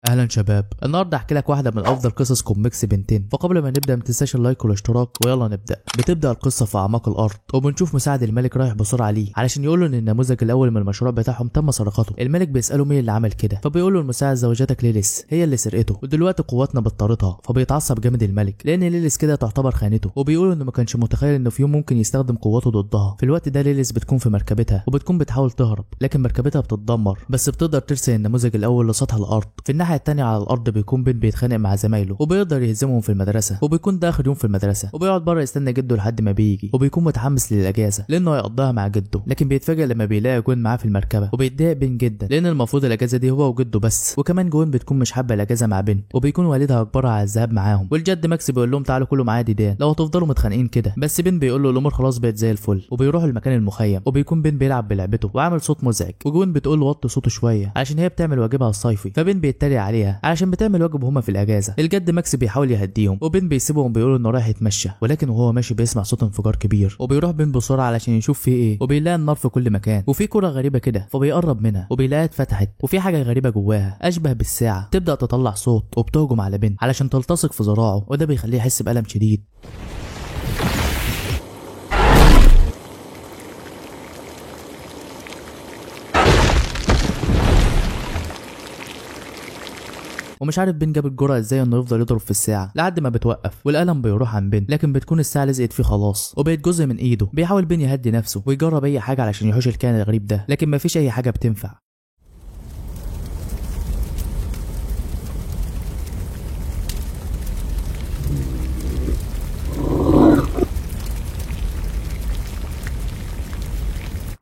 اهلا شباب، النهارده احكي لك واحده من افضل قصص كوميكس بنتين. فقبل ما نبدا ما تنساش اللايك والاشتراك ويلا نبدا. بتبدا القصه في اعماق الارض وبنشوف مساعد الملك رايح بسرعه ليه علشان يقول له ان النموذج الاول من المشروع بتاعهم تم سرقته. الملك بيساله مين اللي عمل كده، فبيقول له المساعد زوجتك ليليس هي اللي سرقته ودلوقتي قواتنا بتطاردها. فبيتعصب جامد الملك لان ليليس كده تعتبر خانته، وبيقول انه ما كانش متخيل انه في يوم ممكن يستخدم قوته ضدها. في الوقت ده ليليس بتكون في مركبتها وبتكون بتحاول تهرب، لكن مركبتها بتتدمر بس بتقدر ترسل النموذج الاول لسطح الارض. في الناحيه الثانيه على الارض بيكون بن بيتخانق مع زمايله وبيقدر يهزمهم في المدرسه، وبيكون ده اخر يوم في المدرسه وبيقعد بره يستنى جده لحد ما بيجي، وبيكون متحمس للاجازه لانه هيقضيها مع جده. لكن بيتفاجئ لما بيلاقي جوين معاه في المركبه وبيتضايق بن جدا لان المفروض الاجازه دي هو وجده بس، وكمان جوين بتكون مش حابه الاجازه مع بن، وبيكون والدها اجبرها على الذهاب معاهم. والجد ماكس بيقول لهم تعالوا كلوا معايا ديدان لو هتفضلوا متخانقين كده، بس بن بيقول له الامور خلاص بقت زي الفل. وبيروحوا المكان المخيم وبيكون بن بيلعب بلعبته وعامل صوت مزعج، وجوين بتقول له وطي صوته شويه علشان هي بتعمل واجبها الصيفي. فبن بيتريق عليها علشان بتعمل واجب هما في الاجازه. الجد ماكس بيحاول يهديهم وبن بيسيبهم بيقول انه رايح يتمشى، ولكن وهو ماشي بيسمع صوت انفجار كبير وبيروح بن بسرعه علشان يشوف فيه ايه، وبيلاقي النار في كل مكان وفي كره غريبه كده. فبيقرب منها وبيلاقيها اتفتحت وفي حاجه غريبه جواها اشبه بالساعه تبدا تطلع صوت وبتهجم على بن علشان تلتصق في ذراعه، وده بيخليه يحس بألم شديد. ومش عارف بن جاب الجرأة ازاي انه يفضل يضرب في الساعة لحد ما بتوقف والقلم بيروح عن بن، لكن بتكون الساعة لزقت فيه خلاص وبقت جزء من ايده. بيحاول بن يهدي نفسه ويجرب اي حاجة علشان يحوش الكائن الغريب ده، لكن مفيش اي حاجة بتنفع.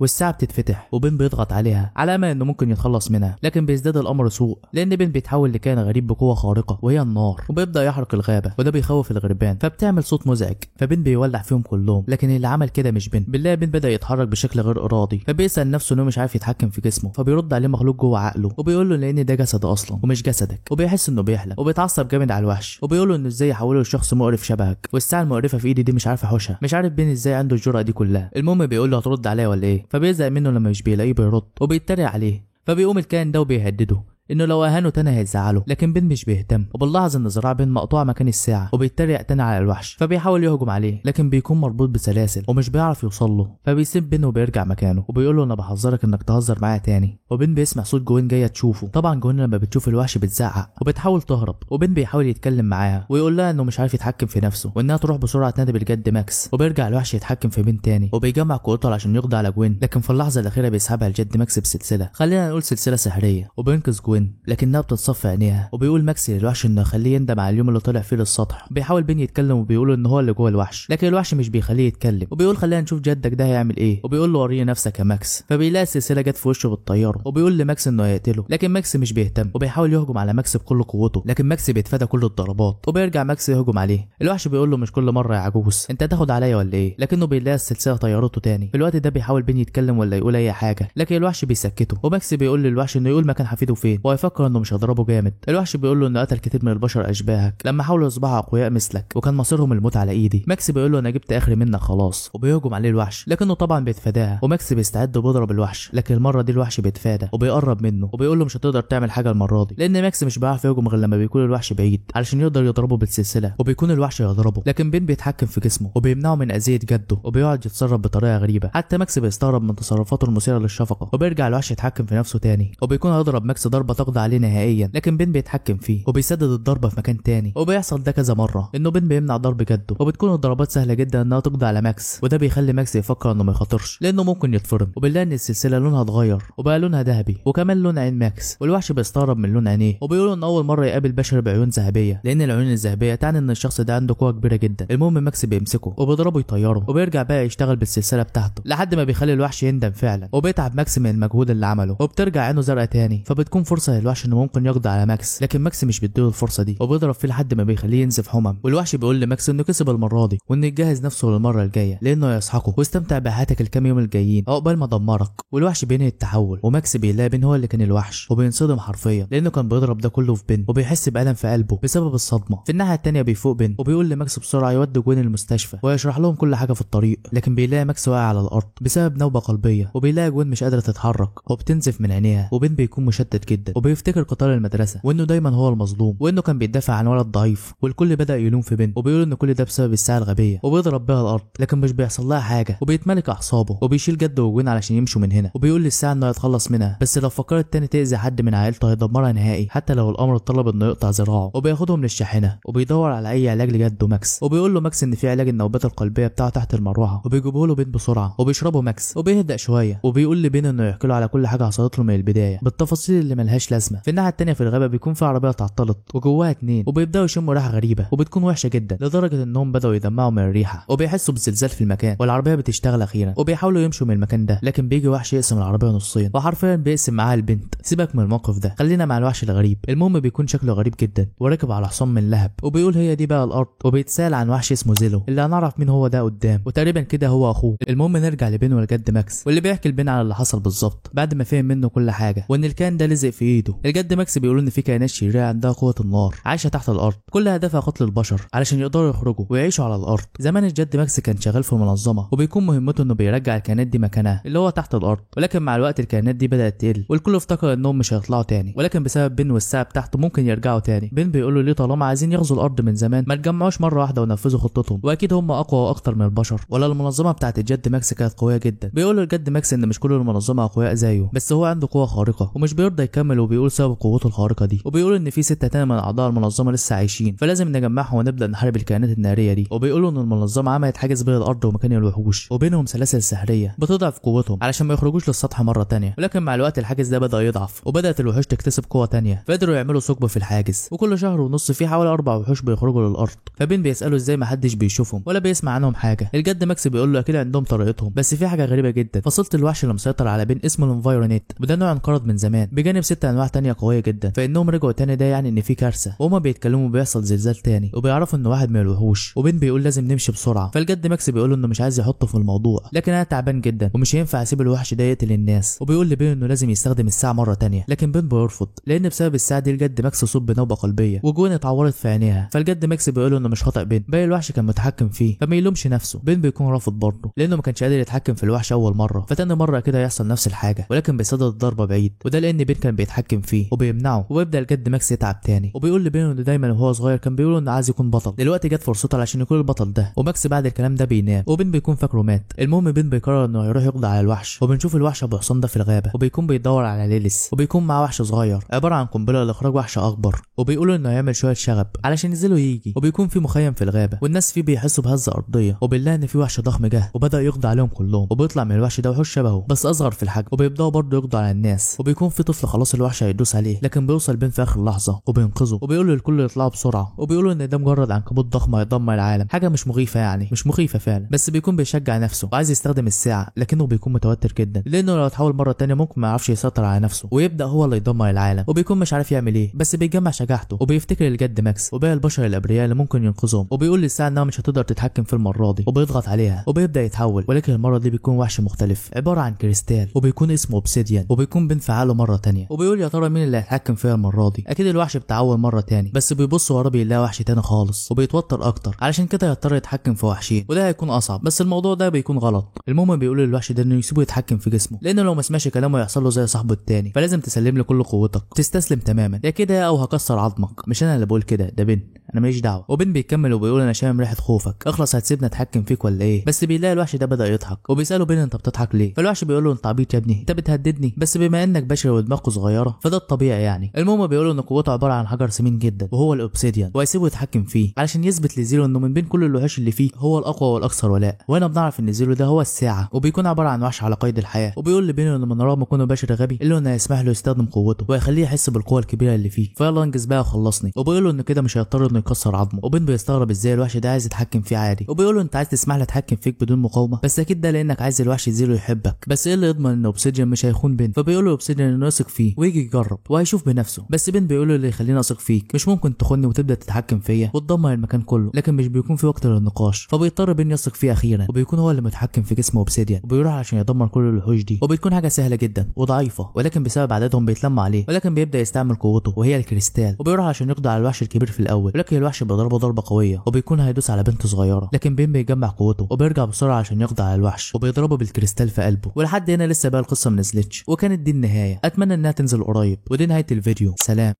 والساعة بتتفتح وبن بيضغط عليها على امل انه ممكن يتخلص منها، لكن بيزداد الامر سوء لان بن بيتحول لكائن غريب بقوة خارقة وهي النار، وبيبدأ يحرق الغابة وده بيخوف الغربان فبتعمل صوت مزعج. فبن بيولع فيهم كلهم، لكن اللي عمل كده مش بن. بنلاقي بن بدأ يتحرك بشكل غير ارادي، فبيسأل نفسه انه مش عارف يتحكم في جسمه. فبيرد عليه مخلوق جوه عقله وبيقول له لان ده جسد اصلا ومش جسدك، وبيحس انه بيحلم وبيتعصب جامد على الوحش وبيقول له انه ازاي يحوله لشخص مقرف شبهك، والساعة المقرفة في ايدي دي مش عارف احوشها. مش عارف بن ازاي عنده الجرأة دي كلها. المهم بيقول له هترد عليا ولا ايه، فبيزهق منه لما مش بيلاقيه بيرد وبيتريق عليه. فبيقوم الكائن ده وبيهدده انه لو اهانه تاني هيزعله، لكن بن مش بيهتم وبنلاحظ ان ذراع بن مقطوعه مكان الساعه، وبيتريق تاني على الوحش. فبيحاول يهجم عليه لكن بيكون مربوط بسلاسل ومش بيعرف يوصل له، فبيسيب بن وبيرجع مكانه وبيقول له انا بحذرك انك تهزر معايا تاني. وبن بيسمع صوت جوين جايه تشوفه. طبعا جوين لما بتشوف الوحش بتزعق وبتحاول تهرب، وبن بيحاول يتكلم معاها ويقول لها انه مش عارف يتحكم في نفسه وانها تروح بسرعه تنادي بالجد ماكس. وبيرجع الوحش يتحكم في بن تاني وبيجمع قوته عشان يقضي على جوين، لكن في اللحظه الاخيره بيسحبها الجد ماكس بسلسله، خلينا نقول سلسله سحريه، وبينقذ جوين لكنها بتتصفي عينيها. وبيقول ماكس للوحش انه يخليه يندم على اليوم اللي طلع فيه للسطح. بيحاول بين يتكلم وبيقول ان هو اللي جوه الوحش، لكن الوحش مش بيخليه يتكلم وبيقول خلينا نشوف جدك ده هيعمل ايه، وبيقول له وريني نفسك يا ماكس. فبيلاقي السلسله جت في وشه بالطياره وبيقول لماكس انه هيقتله، لكن ماكس مش بيهتم وبيحاول يهجم على ماكس بكل قوته، لكن ماكس بيتفادى كل الضربات وبيرجع ماكس يهجم عليه. الوحش بيقول له مش كل مره يا عجوز انت هتاخد عليا ولا ايه، لكنه بيلاقي السلسله طيرته تاني. في الوقت ده بيحاول بين يتكلم ولا يقول اي حاجه، لكن الوحش بيسكته، وماكس بيقول للوحش انه يقول مكان حفيده فين وهيفكر انه مش هيضربه جامد. الوحش بيقول له انه قتل كتير من البشر اشباهك لما حاولوا يصبحوا اقوياء مثلك وكان مصيرهم الموت على ايدي. ماكس بيقول له انا جبت اخري منك خلاص، وبيهجم عليه الوحش لكنه طبعا بيتفاداها، وماكس بيستعد وبيضرب الوحش، لكن المره دي الوحش بيتفادى وبيقرب منه وبيقول له مش هتقدر تعمل حاجه المره دي، لان ماكس مش بيعرف يهجم غير لما بيكون الوحش بعيد علشان يقدر يضربه بالسلسله، وبيكون الوحش يضربه، لكن بين بيتحكم في جسمه وبيمنعه من اذيه جده وبيقعد يتصرف بطريقه غريبه. حتى ماكس بيستغرب من تصرفاته المثيره للشفقه، وبيرجع الوحش يتحكم في نفسه تاني وبيكون هيضرب ماكس ضربه تقضي عليه نهائيا، لكن بين بيتحكم فيه وبيسدد الضربه في مكان تاني. وبيحصل ده كذا مره انه بين بيمنع ضرب جده، وبتكون الضربات سهله جدا انها تقضي على ماكس، وده بيخلي ماكس يفكر انه ما يخاطرش لانه ممكن يتفرم. وبنلاقي ان السلسله لونها اتغير وبقى لونها ذهبي وكمان لون عين ماكس، والوحش بيستغرب من لون عينيه وبيقولوا ان اول مره يقابل بشر بعيون ذهبيه، لان العيون الذهبيه تعني ان الشخص ده عنده قوه كبيره جدا. المهم ماكس بيمسكه وبيضربه يطيره وبيرجع بقى يشتغل بالسلسله بتاعته لحد ما بيخلي الوحش يندم فعلا، وبيتعب ماكس من المجهود اللي عمله وبترجع عينه زرقاء تاني. فبتكون فرصه للوحش انه ممكن يقضي على ماكس، لكن ماكس مش بيديله الفرصه دي وبيضرب فيه لحد ما بيخليه ينزف حمم. والوحش بيقول لماكس انه كسب المره دي وانه يجهز نفسه للمره الجايه لانه يسحقه واستمتع بحياتك الكام يوم الجايين عقبال ما دمرك. والوحش بينهي التحول وماكس بيلاقي بين هو اللي كان الوحش وبينصدم حرفيا لانه كان بيضرب ده كله في بن وبيحس بألم في قلبه بسبب الصدمه. في الناحيه التانيه بيفوق بن وبيقول لماكس بسرعه يودي جوين المستشفى ويشرح لهم كل حاجه في الطريق، لكن بيلاقي ماكس واقع على الارض بسبب نوبه قلبيه، وبيلاقي جوين مش قادره تتحرك وبتنزف من عينيها، وبن بيكون مشتت جدا جدا وبيفتكر قتال المدرسه وانه دايما هو المظلوم وانه كان بيدافع عن ولد ضعيف والكل بدا يلوم في بنت وبيقول ان كل ده بسبب الساعه الغبيه وبيضرب بيها الارض لكن مش بيحصل لها حاجه وبيتملك اعصابه وبيشيل جد وجوين علشان يمشوا من هنا وبيقول للساعه انه يتخلص منها بس لو فكرت تاني تاذي حد من عائلته هيدمرها نهائي حتى لو الامر طلب انه يقطع ذراعه وبياخدهم للشاحنه وبيدور على اي علاج لجده ماكس وبيقول له ماكس ان في علاج النوبات القلبيه بتاعه تحت المروحه وبيجيبه له بين بسرعه وبيشربه ماكس وبيهدأ شويه وبيقول لبين انه يحكي له على كل حاجه حصلت له من البدايه بالتفاصيل اللي ملهاش لازمه. في الناحيه التانيه في الغابه بيكون في عربيه اتعطلت وجواها اتنين وبيبداوا يشموا ريحه غريبه وبتكون وحشه جدا لدرجه انهم بداوا يدمعوا من الريحه وبيحسوا بزلزال في المكان والعربيه بتشتغل اخيرا وبيحاولوا يمشوا من المكان ده لكن بيجي وحش يقسم العربيه نصين وحرفيا بيقسم معاها البنت. سيبك من الموقف ده خلينا مع الوحش الغريب. المهم بيكون شكله غريب جدا وراكب على حصان من لهب وبيقول هي دي بقى الارض وبيتسال عن وحش اسمه زيلو اللي هنعرف مين هو ده قدام وتقريبا كده هو اخوه. المهم نرجع لبين والجد ماكس واللي بيحكي لبين على اللي حصل بالظبط بعد ما فهم منه كل حاجه وان الكائن ده لزق في ايده. الجد ماكس بيقول ان في كائنات شريره عندها قوه النار عايشه تحت الارض كل هدفها قتل البشر علشان يقدروا يخرجوا ويعيشوا على الارض. زمان الجد ماكس كان شغال في منظمه وبيكون مهمته انه بيرجع الكائنات دي مكانها اللي هو تحت الارض ولكن مع الوقت الكائنات دي بدات تقل والكل افتكر انهم مش هيطلعوا تاني ولكن بسبب بين والساعه بتاعته ممكن يرجعوا تاني. بين بيقول له ليه طالما عايزين يغزوا الارض من زمان ما تجمعوش مره واحده ونفذوا خطتهم واكيد هم اقوى واكتر من البشر ولا المنظمه بتاعت الجد ماكس كانت قويه جدا. بيقول له الجد ماكس ان مش كل المنظمه اقوياء زيه بس هو عنده قوه خارقه ومش بيرضى يكمل وبيقول سبب قوته الخارقه دي وبيقول ان في 6 تاني من اعضاء المنظمه لسه عايشين فلازم نجمعهم ونبدا نحارب الكائنات الناريه دي. وبيقولوا ان المنظمه عملت حاجز بين الارض ومكان الوحوش وبينهم سلاسل سحريه بتضعف قوتهم علشان ما يخرجوش للسطح مره تانية ولكن مع الوقت الحاجز ده بدا يضعف وبدات الوحوش تكتسب قوه تانية فقدروا يعملوا ثقب في الحاجز وكل شهر ونص في حوالي 4 وحوش بيخرجوا للارض. فبين بيساله ازاي ما حدش بيشوفهم ولا بيسمع عنهم حاجه. الجد ماكس بيقول له اكيد عندهم طريقتهم بس في حاجه غريبه جدا فصيله الوحش اللي مسيطر على بين اسمه الانفايرونيت وده نوع انقرض من زمان بجانب 6 انواع تانية قويه جدا فانهم رجعوا تاني ده يعني ان في كارثه وهما بيتكلموا بيحصل زلزال تاني وبيعرفوا انه واحد من الوحوش وبين بيقول لازم نمشي بسرعه. فالجد ماكس بيقول له انه مش عايز يحطه في الموضوع لكن انا تعبان جدا ومش هينفع اسيب الوحش ده يقتل الناس وبيقول لبين انه لازم يستخدم الساعه مره تانية لكن بين بيرفض لان بسبب الساعه دي الجد ماكس صاب بنوبه قلبيه وجوين اتعورت في عينيها. فالجد ماكس بيقول له انه مش خطأ بين باقي الوحش كان متحكم فيه فما يلومش نفسه. بين بيكون رافض برضه لانه ما كانش قادر يتحكم في الوحش اول مره فتاني مره كده يحصل نفس الحاجه ولكن بيصدد الضربه بعيد وده لان بين كان بيتحكم فيه وبيمنعه وبيبدا الجد ماكس يتعب تاني وبيقول لبين انه دايما وهو صغير كان بيقول انه عايز يكون بطل دلوقتي جت فرصته علشان يكون البطل ده وماكس بعد الكلام ده بينام وبين بيكون فاكره مات. المهم بين بيقرر انه يروح يقضي على الوحش وبنشوف الوحش ابو حصان ده في الغابه وبيكون بيدور على ليليس وبيكون معاه وحش صغير عباره عن قنبله لاخراج وحش اكبر وبيقولوا انه هيعمل شويه شغب علشان ينزلوا يجي وبيكون في مخيم في الغابه والناس فيه بيحسوا بهزه ارضيه وبالله ان في وحش ضخم جه وبدا يقضي عليهم كلهم وبيطلع من الوحش ده وحوش شبهه بس اصغر في الحجم وبيبداوا برضه يقضوا على الناس وبيكون في طفل خلاص الوحش هيدوس عليه لكن بيوصل بين في اخر لحظه وبينقذه وبيقولوا للكل يطلعوا بسرعه وبيقولوا ان ده مجرد عنكبوت ضخم هيدمر العالم حاجه مش مخيفه يعني مش مخيفه فعلا بس بيكون بيشجع نفسه وعايز يستخدم الساعه لكنه بيكون متوتر جدا لانه لو اتحول مره تانية ممكن ما يعرفش يسيطر على نفسه ويبدا هو اللي يدمر العالم وبيكون مش عارف يعمل ايه بس بيجمع شجاعته وبيفتكر الجد ماكس وباقي البشر الابرياء اللي ممكن ينقذهم وبيقول للساعه انها مش هتقدر تتحكم في المره دي وبيضغط عليها وبيبدا يتحول ولكن المره دي بيكون وحش مختلف عباره عن كريستال وبيكون اسمه اوبسيديان وبيكون بانفعاله مره تانية وبيقول يا ترى مين اللي هيتحكم فيها المره دي. اكيد الوحش بتاع اول مره تاني بس بيبص وراه بيلاقي وحش تاني خالص وبيتوتر اكتر علشان كده يضطر يتحكم في وحشين وده هيكون اصعب بس الموضوع ده بيكون غلط. المهم بيقول للوحش ده انه يسيبه يتحكم في جسمه لانه لو ما سمعش كلامه يحصل له زي صاحبه التاني فلازم تسلم له كل قوتك وتستسلم تماما يا كده او هكسر عظمك. مش انا اللي بقول كده ده بن انا ماليش دعوه. وبن بيكمل وبيقول انا شامم ريحه خوفك اخلص هتسيبنا اتحكم فيك ولا ايه. بس بيلاقي الوحش ده بدا يضحك وبيساله بن انت بتضحك ليه. فالوحش بيقول له انت عبيط يا ابني انت بتهددني بس بما انك بشري ودماغك صغيره فده الطبيعي يعني. المهم بيقول له ان قوته عباره عن حجر سمين جدا وهو الاوبسيديان وهيسيبه يتحكم فيه علشان يثبت لزيرو انه من بين كل الوحوش اللي فيه هو الاقوى والاكثر ولاء. وهنا بنعرف ان زيرو ده هو الساعه وبيكون عباره عن وحش على قيد الحياه وبيقول لبينه انه من رغم كونه بشري غبي الا انه هيسمح له يستخدم قوته وهيخليه يحس بالقوه الكبيره اللي فيه فيلا انجز بقى وخلصني. وبيقول له انه كده مش هيضطر انه يكسر عظمه. وبين بيستغرب ازاي الوحش ده عايز يتحكم فيه عادي وبيقول له انت عايز تسمح لي اتحكم فيك بدون مقاومه بس اكيد ده لانك عايز الوحش زيرو يحبك بس ايه اللي يضمن ان اوبسيديان مش هيخون بين. فبيقول له اوبسيديان انه يثق فيه ويجي يجرب وهيشوف بنفسه بس بين بيقول له اللي يخليني اثق فيك مش ممكن تخوني وتبدا تتحكم فيا وتدمر المكان كله لكن مش بيكون في وقت للنقاش. فبيضطر بين يثق فيه اخيرا وبيكون هو اللي متحكم في جسم اوبسيديان وبيروح عشان يدمر كل الوحوش دي وبتكون حاجه سهله جدا وضعيفه ولكن بسبب عددهم بيتلموا عليه ولكن بيبدا يستعمل قوته وهي الكريستال وبيروح عشان يقضي على الوحش الكبير في الاول ولكن لوكي الوحش بيضربه ضربه قويه وبيكون هيدوس على بنت صغيره، لكن بين بيجمع قوته وبيرجع بسرعه عشان يقضي على الوحش وبيضربه بالكريستال في قلبه. ولحد هنا لسه بقى القصه منزلتش، وكانت دي النهايه. اتمنى انها تنزل قريب، ودي نهايه الفيديو. سلام.